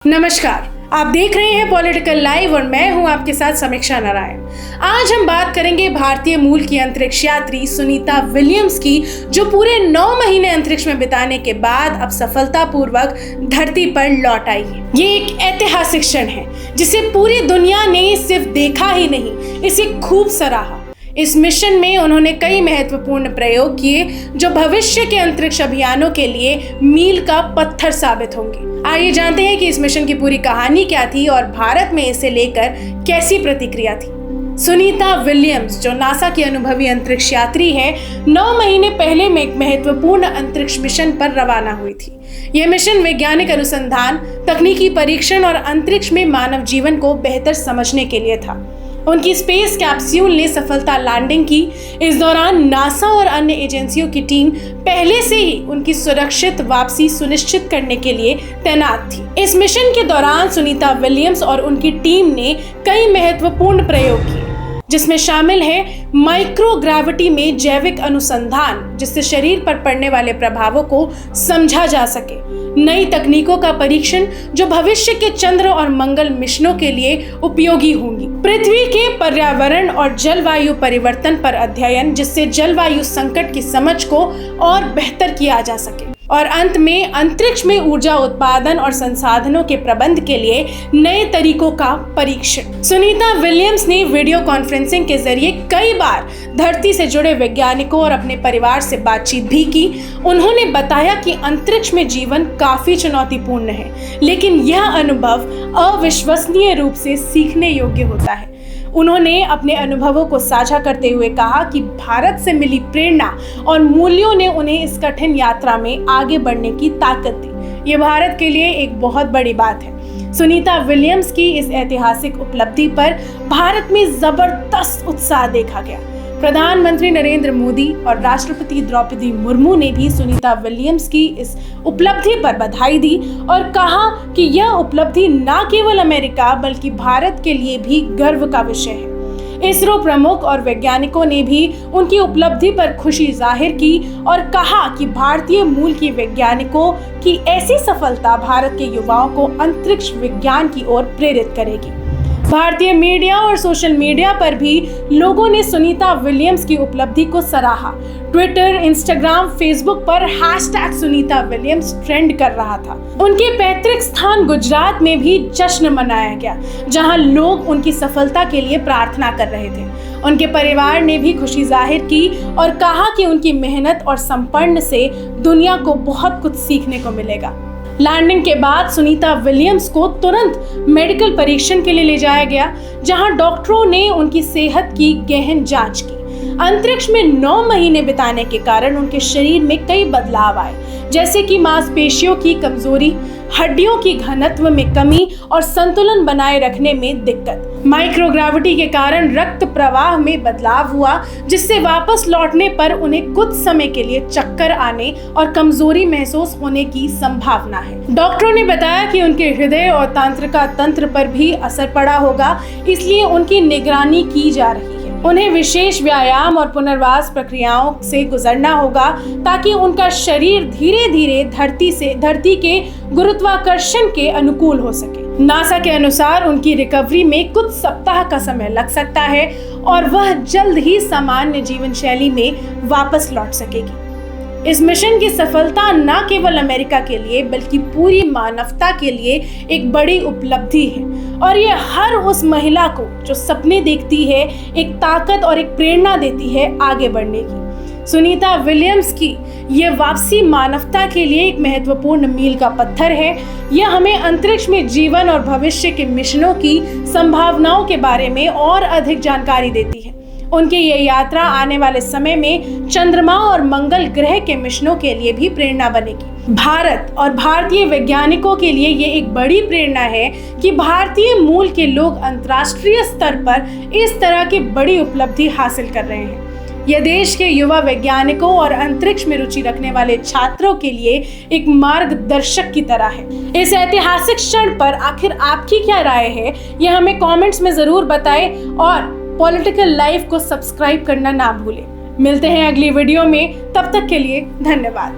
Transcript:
नमस्कार, आप देख रहे हैं पॉलिटिकल लाइव और मैं हूं आपके साथ समीक्षा नारायण। आज हम बात करेंगे भारतीय मूल की अंतरिक्ष यात्री सुनीता विलियम्स की, जो पूरे 9 महीने अंतरिक्ष में बिताने के बाद अब सफलतापूर्वक धरती पर लौट आई है। ये एक ऐतिहासिक क्षण है जिसे पूरी दुनिया ने सिर्फ देखा ही नहीं, इसे खूब सराहा। इस मिशन में उन्होंने कई महत्वपूर्ण प्रयोग किए जो भविष्य के अंतरिक्ष अभियानों के लिए मील का पत्थर साबित होंगे। आइए जानते हैं कि इस मिशन की पूरी कहानी क्या थी और भारत में इसे लेकर कैसी प्रतिक्रिया थी। सुनीता विलियम्स, जो नासा की अनुभवी अंतरिक्ष यात्री है, 9 महीने पहले में एक महत्वपूर्ण अंतरिक्ष मिशन पर रवाना हुई थी। यह मिशन वैज्ञानिक अनुसंधान, तकनीकी परीक्षण और अंतरिक्ष में मानव जीवन को बेहतर समझने के लिए था। उनकी स्पेस कैप्सूल ने सफलता लैंडिंग की। इस दौरान नासा और अन्य एजेंसियों की टीम पहले से ही उनकी सुरक्षित वापसी सुनिश्चित करने के लिए तैनात थी। इस मिशन के दौरान सुनीता विलियम्स और उनकी टीम ने कई महत्वपूर्ण प्रयोग किए, जिसमें शामिल है माइक्रोग्रेविटी में जैविक अनुसंधान, जिससे शरीर पर पड़ने वाले प्रभावों को समझा जा सके, नई तकनीकों का परीक्षण जो भविष्य के चंद्र और मंगल मिशनों के लिए उपयोगी होंगी, पृथ्वी के पर्यावरण और जलवायु परिवर्तन पर अध्ययन, जिससे जलवायु संकट की समझ को और बेहतर किया जा सके, और अंत में अंतरिक्ष में ऊर्जा उत्पादन और संसाधनों के प्रबंध के लिए नए तरीकों का परीक्षण। सुनीता विलियम्स ने वीडियो कॉन्फ्रेंसिंग के जरिए कई बार धरती से जुड़े वैज्ञानिकों और अपने परिवार से बातचीत भी की। उन्होंने बताया कि अंतरिक्ष में जीवन काफी चुनौतीपूर्ण है, लेकिन यह अनुभव अविश्वसनीय रूप से सीखने योग्य होता है। उन्होंने अपने अनुभवों को साझा करते हुए कहा कि भारत से मिली प्रेरणा और मूल्यों ने उन्हें इस कठिन यात्रा में आगे बढ़ने की ताकत दी। ये भारत के लिए एक बहुत बड़ी बात है। सुनीता विलियम्स की इस ऐतिहासिक उपलब्धि पर भारत में जबरदस्त उत्साह देखा गया। प्रधानमंत्री नरेंद्र मोदी और राष्ट्रपति द्रौपदी मुर्मू ने भी सुनीता विलियम्स की इस उपलब्धि पर बधाई दी और कहा कि यह उपलब्धि न केवल अमेरिका बल्कि भारत के लिए भी गर्व का विषय है। इसरो प्रमुख और वैज्ञानिकों ने भी उनकी उपलब्धि पर खुशी जाहिर की और कहा कि भारतीय मूल की वैज्ञानिकों की ऐसी सफलता भारत के युवाओं को अंतरिक्ष विज्ञान की ओर प्रेरित करेगी। भारतीय मीडिया और सोशल मीडिया पर भी लोगों ने सुनीता विलियम्स की उपलब्धि को सराहा। ट्विटर, इंस्टाग्राम, फेसबुक पर #सुनीता विलियम्स ट्रेंड कर रहा था। उनके पैतृक स्थान गुजरात में भी जश्न मनाया गया, जहां लोग उनकी सफलता के लिए प्रार्थना कर रहे थे। उनके परिवार ने भी खुशी जाहिर की और कहा कि उनकी मेहनत और समर्पण से दुनिया को बहुत कुछ सीखने को मिलेगा। लैंडिंग के बाद सुनीता विलियम्स को तुरंत मेडिकल परीक्षण के लिए ले जाया गया, जहां डॉक्टरों ने उनकी सेहत की गहन जांच की। अंतरिक्ष में 9 महीने बिताने के कारण उनके शरीर में कई बदलाव आए, जैसे कि मांसपेशियों की कमजोरी, हड्डियों की घनत्व में कमी और संतुलन बनाए रखने में दिक्कत। माइक्रोग्रेविटी के कारण रक्त प्रवाह में बदलाव हुआ, जिससे वापस लौटने पर उन्हें कुछ समय के लिए चक्कर आने और कमजोरी महसूस होने की संभावना है। डॉक्टरों ने बताया कि उनके हृदय और तंत्रिका तंत्र पर भी असर पड़ा होगा, इसलिए उनकी निगरानी की जा रही है। उन्हें विशेष व्यायाम और पुनर्वास प्रक्रियाओं से गुजरना होगा ताकि उनका शरीर धीरे धीरे धरती के गुरुत्वाकर्षण के अनुकूल हो सके। नासा के अनुसार उनकी रिकवरी में कुछ सप्ताह का समय लग सकता है और वह जल्द ही सामान्य जीवन शैली में वापस लौट सकेगी। इस मिशन की सफलता न केवल अमेरिका के लिए बल्कि पूरी मानवता के लिए एक बड़ी उपलब्धि है और ये हर उस महिला को जो सपने देखती है एक ताकत और एक प्रेरणा देती है आगे बढ़ने की। सुनीता विलियम्स की ये वापसी मानवता के लिए एक महत्वपूर्ण मील का पत्थर है। यह हमें अंतरिक्ष में जीवन और भविष्य के मिशनों की संभावनाओं के बारे में और अधिक जानकारी देती है। उनकी ये यात्रा आने वाले समय में चंद्रमा और मंगल ग्रह के मिशनों के लिए भी प्रेरणा बनेगी। भारत और भारतीय वैज्ञानिकों के लिए ये एक बड़ी प्रेरणा है कि भारतीय मूल के लोग अंतर्राष्ट्रीय स्तर पर इस तरह की बड़ी उपलब्धि हासिल कर रहे हैं। यह देश के युवा वैज्ञानिकों और अंतरिक्ष में रुचि रखने वाले छात्रों के लिए एक मार्गदर्शक की तरह है। इस ऐतिहासिक क्षण पर आखिर आपकी क्या राय है, यह हमें कमेंट्स में जरूर बताएं और पॉलिटिकल लाइव को सब्सक्राइब करना ना भूलें। मिलते हैं अगली वीडियो में, तब तक के लिए धन्यवाद।